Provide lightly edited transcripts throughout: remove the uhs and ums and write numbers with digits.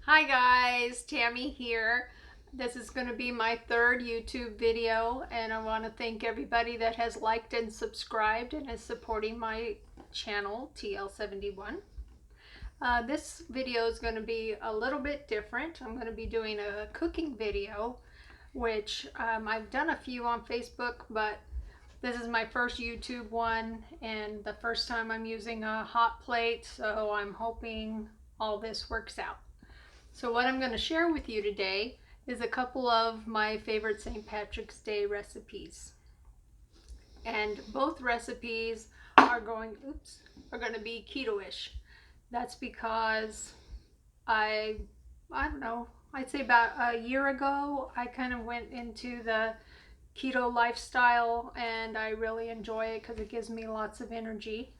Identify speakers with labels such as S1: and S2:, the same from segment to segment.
S1: Hi guys, Tammy here. This is going to be my third YouTube video, and I want to thank everybody that has liked and subscribed and is supporting my channel, TL71. This video is going to be a little bit different. I'm going to be doing a cooking video, which I've done a few on Facebook, but this is my first YouTube one and the first time I'm using a hot plate, so I'm hoping all this works out. So what I'm going to share with you today is a couple of my favorite St. Patrick's Day recipes. And both recipes are going to be keto-ish. That's because I don't know, I'd say about a year ago I kind of went into the keto lifestyle, and I really enjoy it because it gives me lots of energy.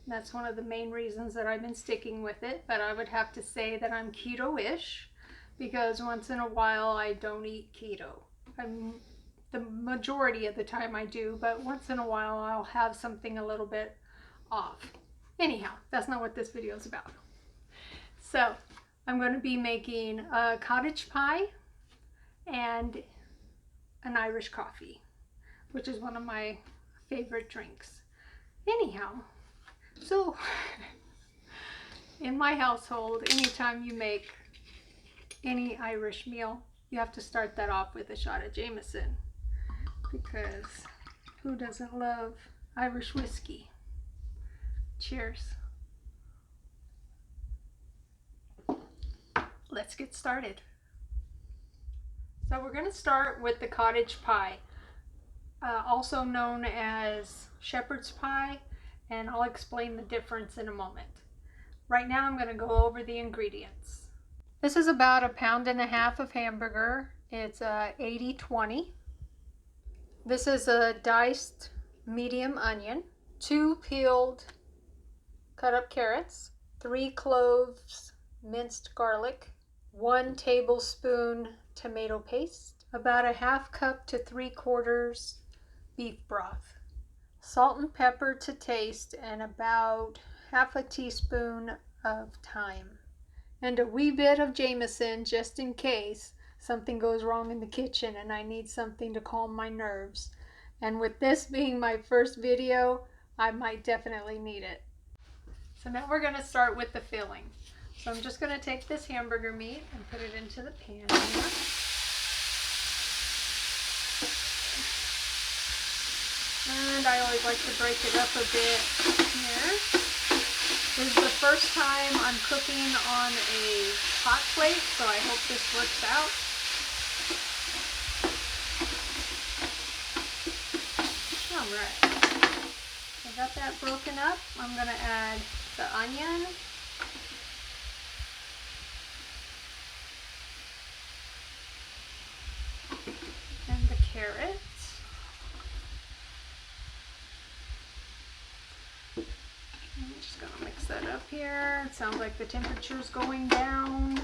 S1: That's one of the main reasons that I've been sticking with it, but I would have to say that I'm keto-ish because once in a while I don't eat keto. The majority of the time I do, but once in a while I'll have something a little bit off. Anyhow, that's not what this video is about. So I'm going to be making a cottage pie and an Irish coffee, which is one of my favorite drinks. Anyhow, so in my household, anytime you make any Irish meal, you have to start that off with a shot of Jameson, because who doesn't love Irish whiskey? Cheers. Let's get started. So we're going to start with the cottage pie, also known as shepherd's pie, and I'll explain the difference in a moment. Right now I'm going to go over the ingredients. This is about 1.5 pounds of hamburger. It's 80-20. This is a diced medium onion, 2 peeled cut up carrots, 3 cloves minced garlic, 1 tablespoon tomato paste, about 1/2 cup to 3/4 beef broth, salt and pepper to taste, and about 1/2 teaspoon of thyme, and a wee bit of Jameson just in case something goes wrong in the kitchen and I need something to calm my nerves. And with this being my first video, I might definitely need it. So now we're going to start with the filling. So I'm just going to take this hamburger meat and put it into the pan here. And I always like to break it up a bit here. This is the first time I'm cooking on a hot plate, so I hope this works out. Alright, I got that broken up. I'm going to add the onion, and the carrots. I'm just going to mix that up here. It sounds like the temperature's going down.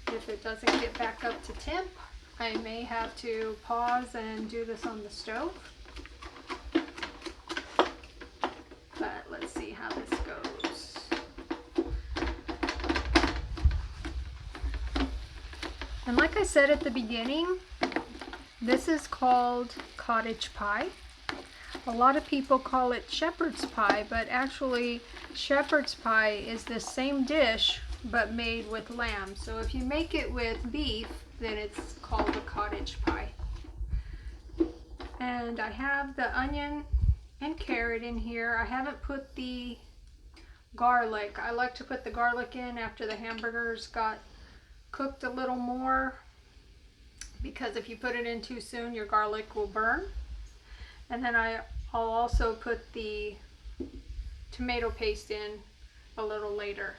S1: If it doesn't get back up to temp, I may have to pause and do this on the stove. But let's see how this goes. And like I said at the beginning, this is called cottage pie. A lot of people call it shepherd's pie, but actually shepherd's pie is the same dish but made with lamb. So if you make it with beef, then it's called a cottage pie. And I have the onion and carrot in here. I haven't put the garlic. I like to put the garlic in after the hamburgers got cooked a little more, because if you put it in too soon, your garlic will burn. And then I'll also put the tomato paste in a little later.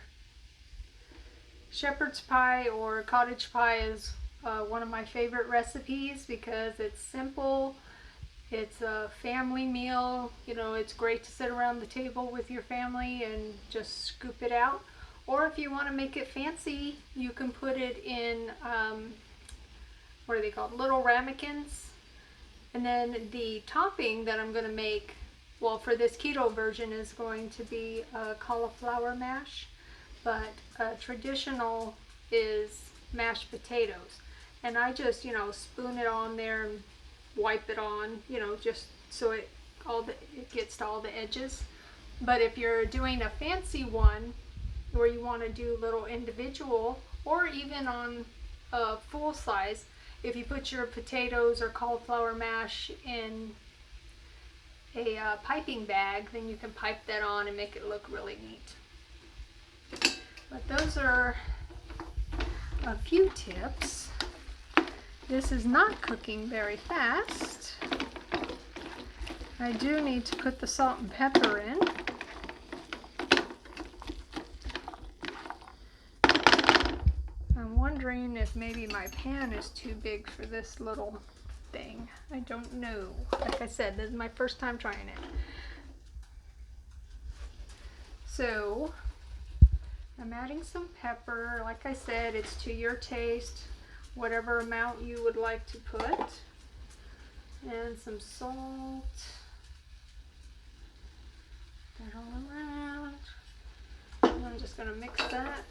S1: Shepherd's pie or cottage pie is one of my favorite recipes because it's simple. It's a family meal. You know, it's great to sit around the table with your family and just scoop it out. Or if you want to make it fancy, you can put it in, what are they called? Little ramekins. And then the topping that I'm going to make, well, for this keto version, is going to be a cauliflower mash. but traditional is mashed potatoes. And I just, spoon it on there and wipe it on, just so it gets to all the edges. But if you're doing a fancy one where you want to do little individual, or even on a full size, if you put your potatoes or cauliflower mash in a piping bag, then you can pipe that on and make it look really neat. But those are a few tips. This is not cooking very fast. I do need to put the salt and pepper in. I'm wondering if maybe my pan is too big for this little thing. I don't know. Like I said, this is my first time trying it. So I'm adding some pepper. Like I said, it's to your taste, whatever amount you would like to put. And some salt. That all around. And I'm just going to mix that.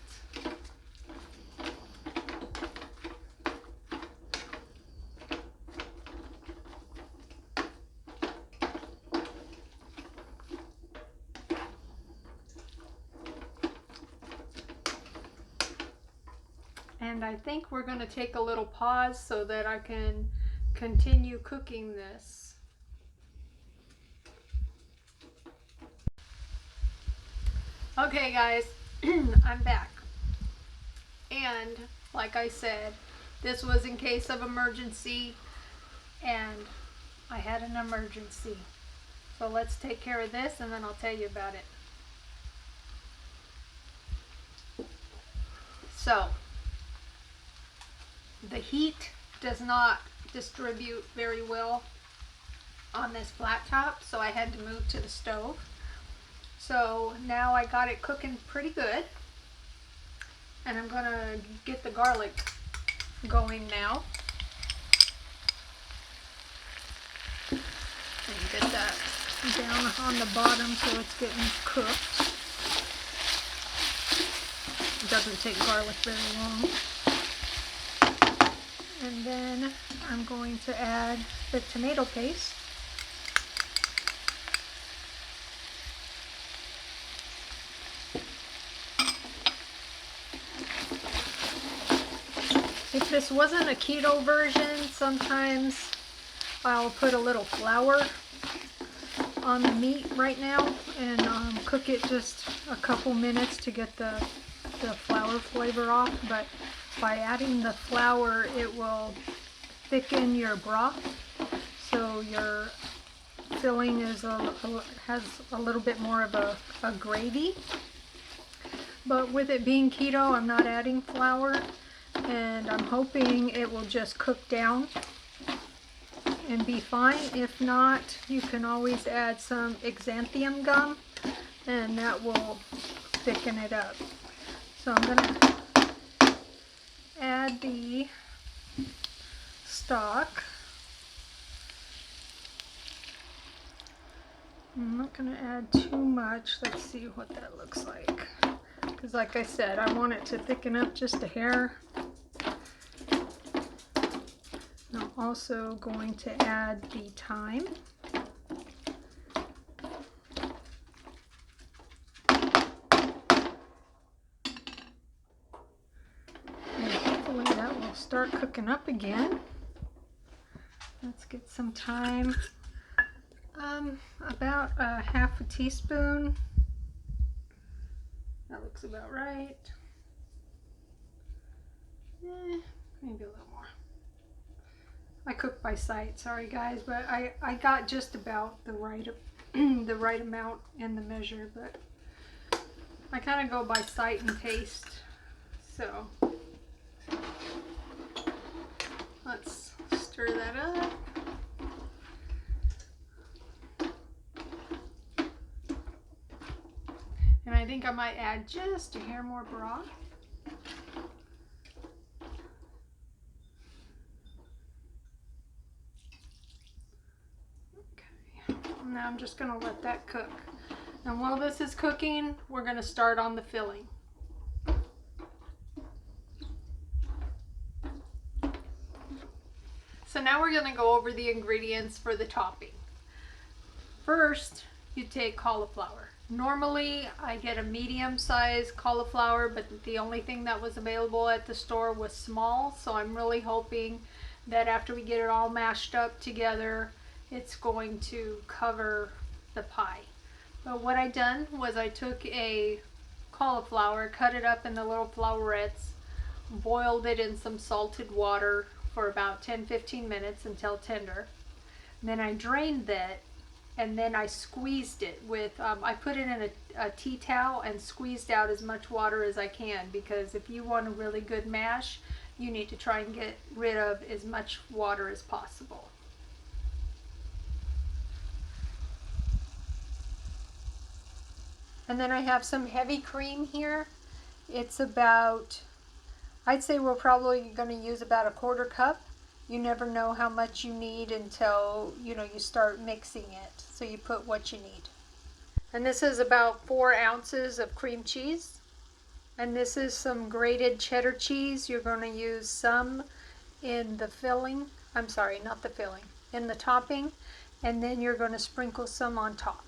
S1: And I think we're going to take a little pause so that I can continue cooking this. Okay guys, I'm back. And like I said, this was in case of emergency, and I had an emergency. So let's take care of this and then I'll tell you about it. So the heat does not distribute very well on this flat top, so I had to move to the stove. So now I got it cooking pretty good, and I'm gonna get the garlic going now and get that down on the bottom so it's getting cooked. It doesn't take garlic very long. And then I'm going to add the tomato paste. If this wasn't a keto version, sometimes I'll put a little flour on the meat right now and cook it just a couple minutes to get the flour flavor off. But by adding the flour, it will thicken your broth, so your filling has a little bit more of a gravy. But with it being keto, I'm not adding flour, and I'm hoping it will just cook down and be fine. If not, you can always add some xanthan gum, and that will thicken it up. So I'm gonna add the stock. I'm not going to add too much. Let's see what that looks like. Because like I said, I want it to thicken up just a hair. I'm also going to add the thyme. That will start cooking up again. Let's get some thyme. About a half a teaspoon. That looks about right. Maybe a little more. I cook by sight, sorry guys, but I got just about the right the right amount in the measure, but I kind of go by sight and taste. So let's stir that up. And I think I might add just a hair more broth. Okay, now I'm just going to let that cook. And while this is cooking, we're going to start on the filling. So now we're going to go over the ingredients for the topping. First, you take cauliflower. Normally, I get a medium-sized cauliflower, but the only thing that was available at the store was small, so I'm really hoping that after we get it all mashed up together, it's going to cover the pie. But what I done was I took a cauliflower, cut it up into little florets, boiled it in some salted water for about 10-15 minutes until tender. Then I drained that, and then I squeezed it with, I put it in a tea towel and squeezed out as much water as I can, because if you want a really good mash, you need to try and get rid of as much water as possible. And then I have some heavy cream here. It's about, I'd say we're probably going to use about a 1/4 cup. You never know how much you need until, you start mixing it. So you put what you need. And this is about 4 ounces of cream cheese. And this is some grated cheddar cheese. You're going to use some in the filling. I'm sorry, not the filling. In the topping. And then you're going to sprinkle some on top.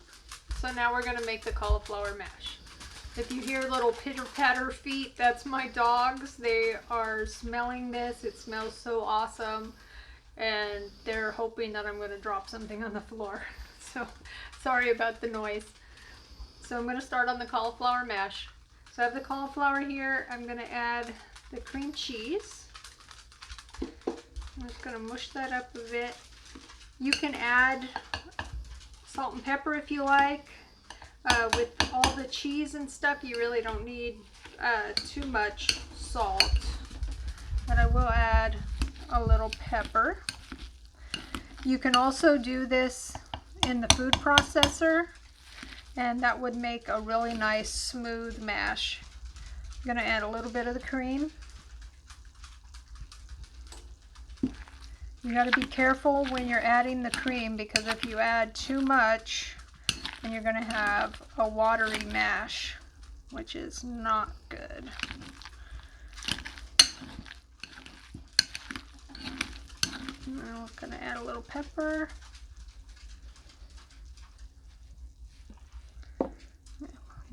S1: So now we're going to make the cauliflower mash. If you hear little pitter-patter feet, that's my dogs. They are smelling this. It smells so awesome. And they're hoping that I'm going to drop something on the floor. So sorry about the noise. So I'm going to start on the cauliflower mash. So I have the cauliflower here. I'm going to add the cream cheese. I'm just going to mush that up a bit. You can add salt and pepper if you like. With all the cheese and stuff, you really don't need too much salt. But I will add a little pepper. You can also do this in the food processor, and that would make a really nice smooth mash. I'm going to add a little bit of the cream. You got to be careful when you're adding the cream, because if you add too much, then you're going to have a watery mash, which is not good. Now we're going to add a little pepper.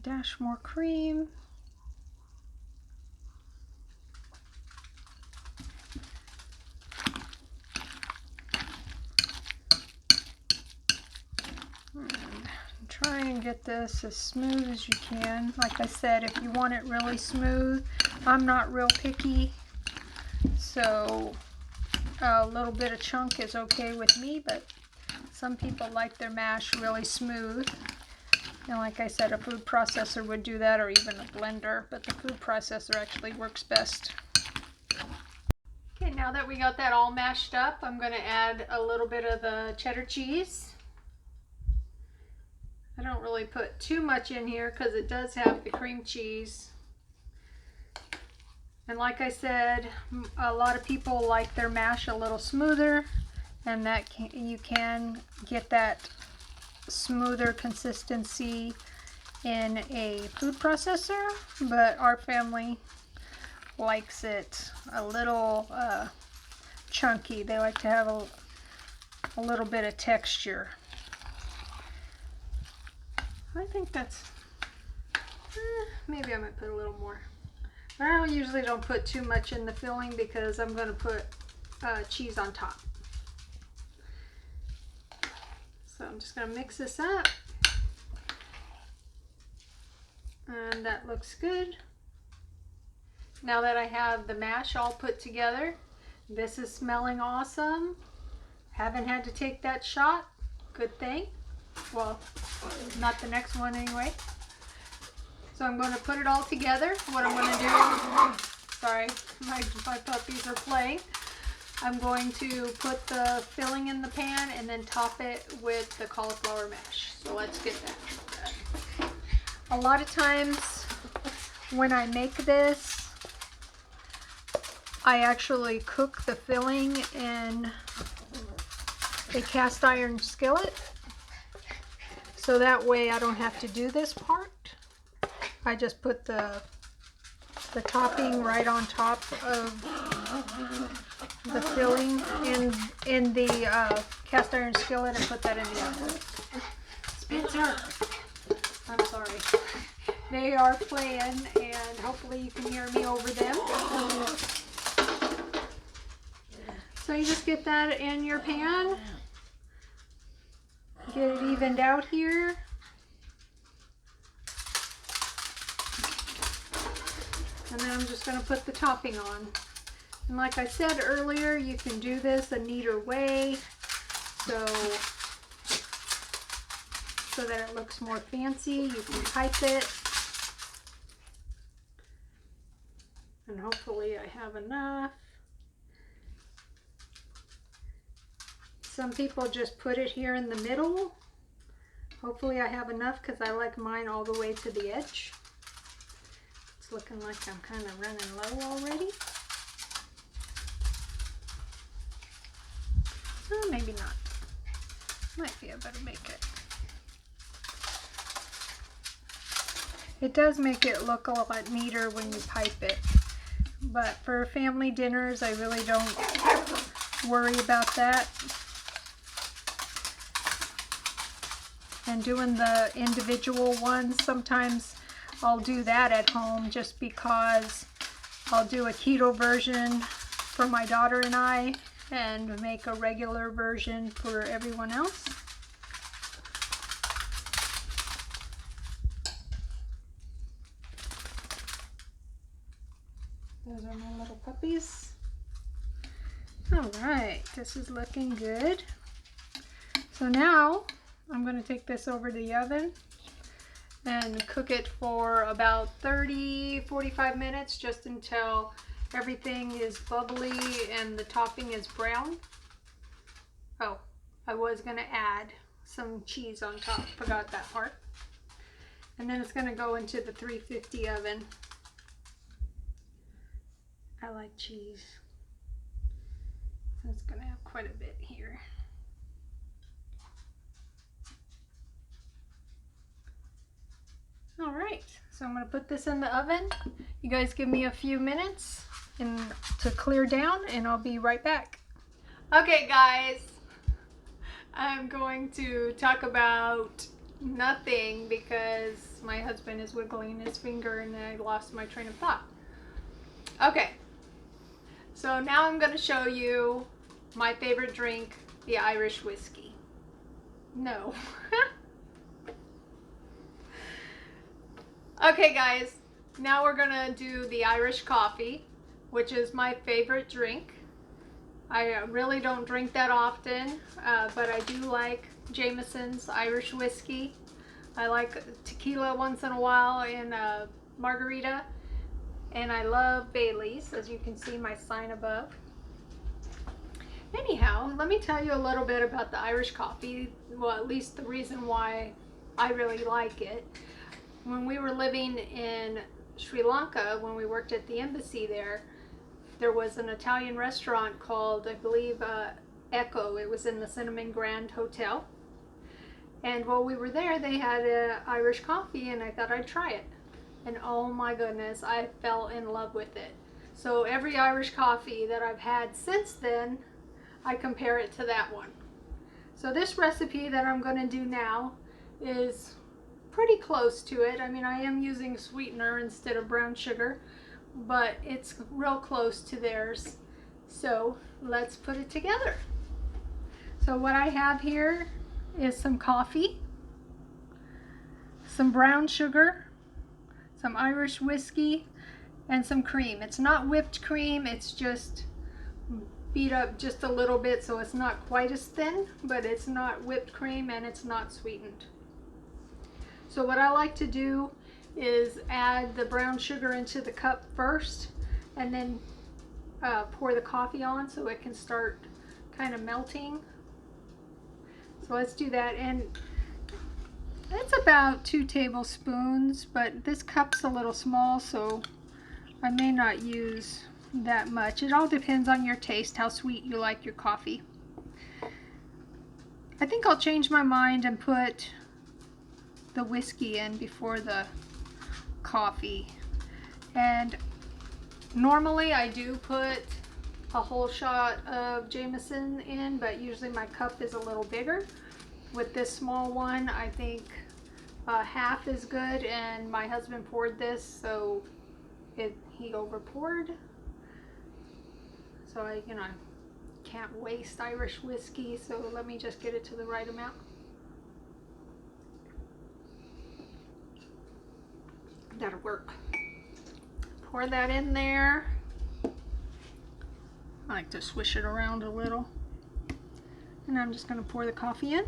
S1: Dash more cream. Try and get this as smooth as you can. Like I said, if you want it really smooth, I'm not real picky, so a little bit of chunk is okay with me, but some people like their mash really smooth. And like I said, a food processor would do that, or even a blender, but the food processor actually works best. Okay, now that we got that all mashed up, I'm going to add a little bit of the cheddar cheese. I don't really put too much in here because it does have the cream cheese. And like I said, a lot of people like their mash a little smoother, and you can get that smoother consistency in a food processor, but our family likes it a little chunky. They like to have a little bit of texture. I think that's, maybe I might put a little more. But I usually don't put too much in the filling because I'm going to put cheese on top. So I'm just going to mix this up. And that looks good. Now that I have the mash all put together, this is smelling awesome. Haven't had to take that shot. Good thing. Well, not the next one anyway. So I'm going to put it all together. What I'm going to do, sorry, my puppies are playing. I'm going to put the filling in the pan and then top it with the cauliflower mash. So let's get that done. A lot of times when I make this, I actually cook the filling in a cast iron skillet. So that way I don't have to do this part. I just put the topping right on top of the filling in the cast iron skillet and put that in the oven. Spencer, I'm sorry. They are playing, and hopefully you can hear me over them. So you just get that in your pan. Get it evened out here. And then I'm just going to put the topping on. And like I said earlier, you can do this a neater way so that it looks more fancy. You can pipe it. And hopefully I have enough. Some people just put it here in the middle. Hopefully I have enough because I like mine all the way to the edge. It's looking like I'm kind of running low already. Oh, maybe not. Might be able to make it. It does make it look a lot neater when you pipe it. But for family dinners, I really don't worry about that. And doing the individual ones, sometimes I'll do that at home just because I'll do a keto version for my daughter and I and make a regular version for everyone else. Those are my little puppies. All right, this is looking good. So now I'm going to take this over to the oven and cook it for about 30-45 minutes, just until everything is bubbly and the topping is brown. Oh, I was going to add some cheese on top. Forgot that part. And then it's going to go into the 350 oven. I like cheese. So it's going to have quite a bit here. All right, so I'm going to put this in the oven. You guys give me a few minutes to clear down, and I'll be right back. Okay, guys, I'm going to talk about nothing because my husband is wiggling his finger and I lost my train of thought. Okay, so now I'm going to show you my favorite drink, the Irish whiskey. No. Okay guys, now we're gonna do the Irish coffee, which is my favorite drink. I really don't drink that often, but I do like Jameson's Irish whiskey. I like tequila once in a while in a margarita, and I love Bailey's, as you can see my sign above. Anyhow, let me tell you a little bit about the Irish coffee, well, at least the reason why I really like it. When we were living in Sri Lanka, when we worked at the embassy there was an Italian restaurant called, I believe, Echo. It was in the Cinnamon Grand Hotel. And while we were there, they had Irish coffee, and I thought I'd try it. And oh my goodness, I fell in love with it. So every Irish coffee that I've had since then, I compare it to that one. So this recipe that I'm going to do now is pretty close to it. I mean, I am using sweetener instead of brown sugar, but it's real close to theirs. So let's put it together. So what I have here is some coffee, some brown sugar, some Irish whiskey, and some cream. It's not whipped cream, it's just beat up just a little bit, so it's not quite as thin, but it's not whipped cream and it's not sweetened. So what I like to do is add the brown sugar into the cup first, and then pour the coffee on so it can start kind of melting. So let's do that, and it's about 2 tablespoons, but this cup's a little small, so I may not use that much. It all depends on your taste, how sweet you like your coffee. I think I'll change my mind and put the whiskey in before the coffee. And normally I do put a whole shot of Jameson in, but usually my cup is a little bigger. With this small one, I think half is good, and my husband poured this, so he over poured. So I can't waste Irish whiskey, so let me just get it to the right amount. That'll work. Pour that in there. I like to swish it around a little. And I'm just going to pour the coffee in.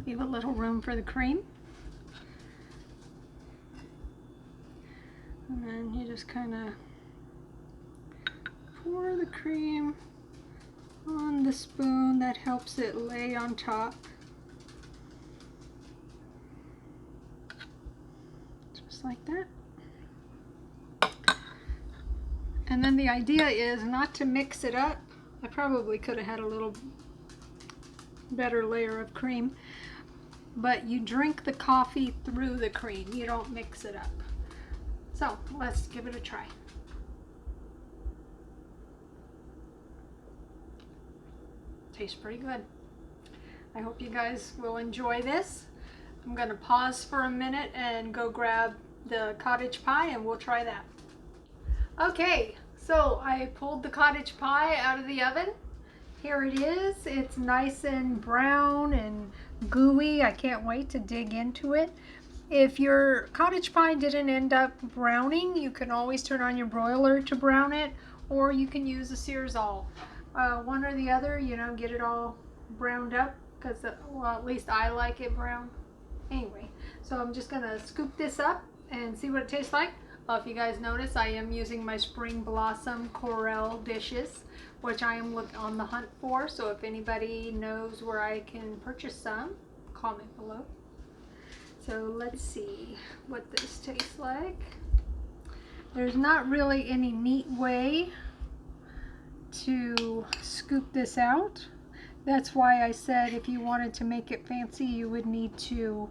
S1: Leave a little room for the cream. And then you just kind of pour the cream on the spoon. That helps it lay on top. Just like that. And then the idea is not to mix it up. I probably could have had a little better layer of cream, but you drink the coffee through the cream. You don't mix it up. So let's give it a try. Tastes pretty good. I hope you guys will enjoy this. I'm going to pause for a minute and go grab the cottage pie and we'll try that. Okay, so I pulled the cottage pie out of the oven. Here it is. It's nice and brown and gooey. I can't wait to dig into it. If your cottage pie didn't end up browning, you can always turn on your broiler to brown it, or you can use a Searsall. One or the other, get it all browned up, because, well, at least I like it brown. Anyway, so I'm just going to scoop this up and see what it tastes like. If you guys notice, I am using my Spring Blossom Corelle dishes, which I am on the hunt for. So if anybody knows where I can purchase some, comment below. So let's see what this tastes like. There's not really any neat way to scoop this out. That's why I said if you wanted to make it fancy, you would need to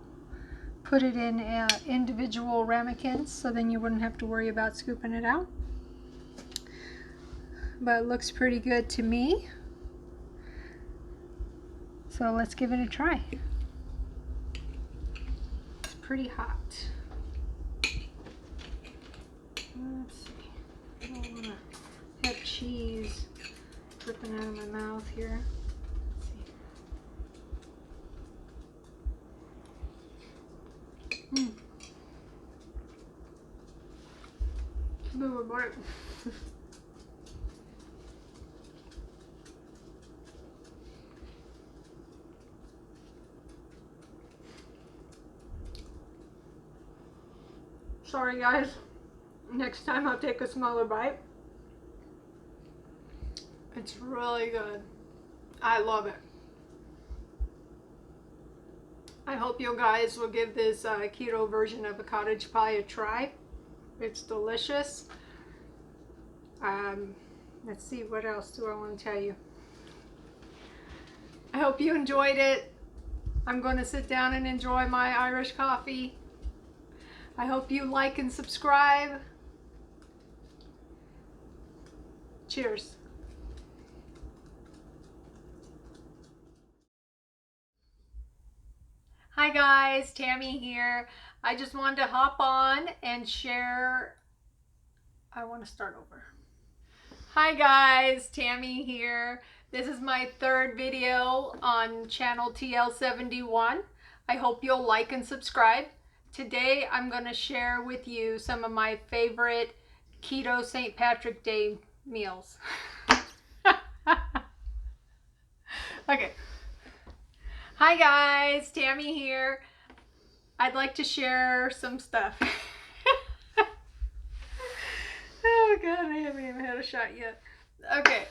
S1: put it in individual ramekins, so then you wouldn't have to worry about scooping it out. But it looks pretty good to me. So let's give it a try. It's pretty hot. Let's see. I don't want to have cheese dripping out of my mouth here. Move apart. Sorry guys, next time I'll take a smaller bite. It's really good. I love it. I hope you guys will give this keto version of a cottage pie a try. It's delicious. Let's see, what else do I want to tell you? I hope you enjoyed it. I'm going to sit down and enjoy my Irish coffee. I hope you like and subscribe. Cheers. Hi guys, Tami here. I just wanted to hop on and share. I want to start over. Hi guys, Tami here. This is my third video on channel TL71. I hope you'll like and subscribe. Today I'm going to share with you some of my favorite keto St. Patrick's Day meals. Okay. Hi guys, Tami here. I'd like to share some stuff. Oh god, I haven't even had a shot yet. Okay,